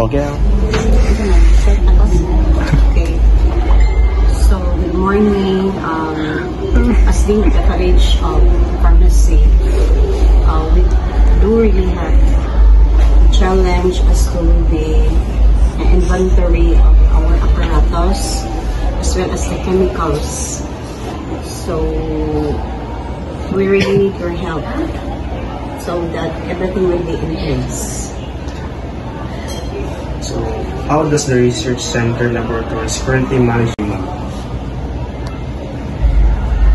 Okay. Okay. So, good morning. As being the college of pharmacy, we do really have challenge as to the inventory of our apparatus as well as the chemicals. So, we really need your help so that everything will be in place. So, how does the research center laboratories currently manage them?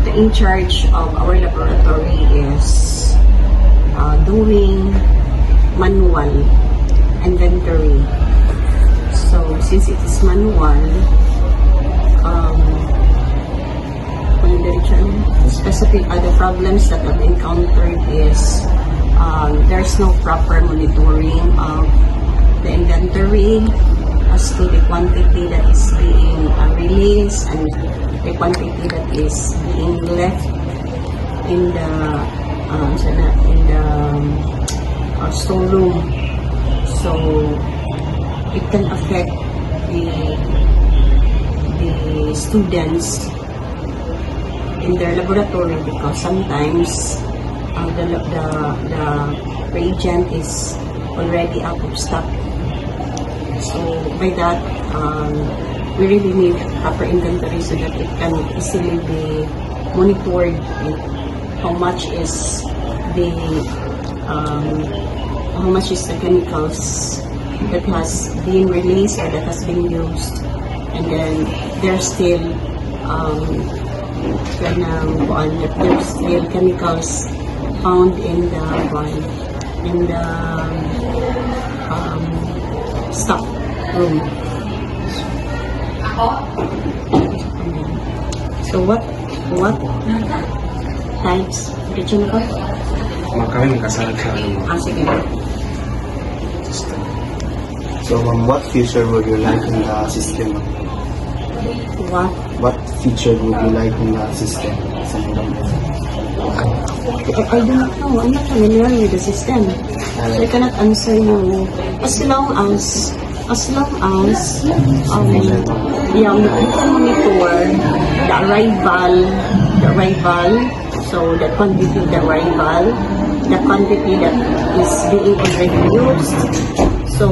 The in charge of our laboratory is doing manual inventory. So, since it is manual, specific other problems that I've encountered is there's no proper monitoring of the inventory as to the quantity that is being released and the quantity that is being left in the storeroom. So it can affect the students in their laboratory because sometimes the reagent is already out of stock. So by that, we really need proper inventory so that it can easily be monitored how much is the chemicals that has been released or that has been used, and then there's still there's still chemicals found in the stock room. So what types? Kitchen ko? Kami magkasalat sa ano. Sige. So, what feature would you like in the system? What feature would you like in the system? I do not know. I'm not familiar with the system. So I cannot answer you. As long as we can monitor the arrival, so the quantity of the arrival, the quantity that is being already used. So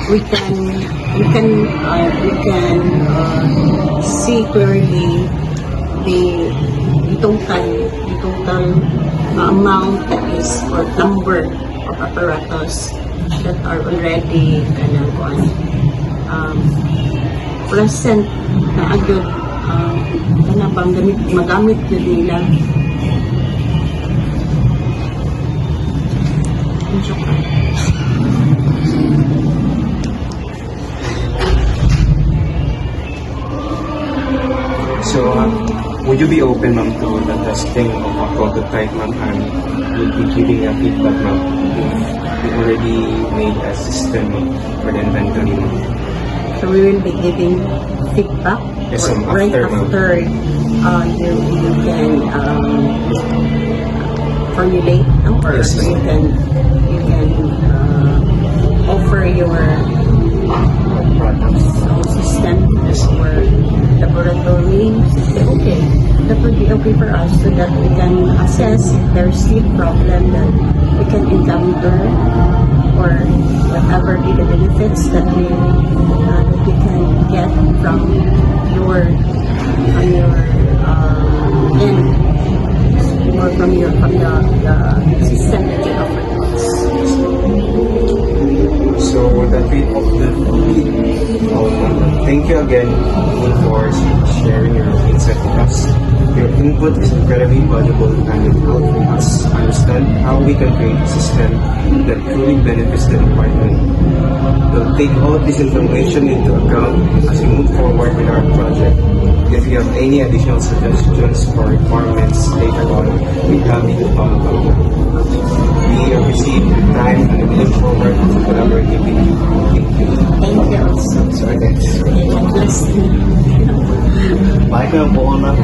we can see clearly the total amount that is, or number of apparatus that are already present na agad magamit na nila. So, would you be open, ma'am, to the testing of a prototype, ma'am, and would be giving a feedback, ma'am, if we already made a system for the inventory, ma'am? So we will be giving feedback. Yes, right after you can formulate, no? Or yes, you can offer your system or laboratory. Okay, that would be okay for us so that we can assess if there's still problem that we can encounter or whatever be the benefits that we can get from your end, or from the system that you offer to us. So thank you again for sharing your insight with us. Your input is incredibly valuable and it helps us understand how we can create a system that truly benefits the department. We'll take all of this information into account as we move forward with our project. If you have any additional suggestions or requirements later on, we're happy to follow up. We appreciate your time and we look forward to collaborating with you. Thank you also. Sorry, thanks. Bless you. Bye ka po na.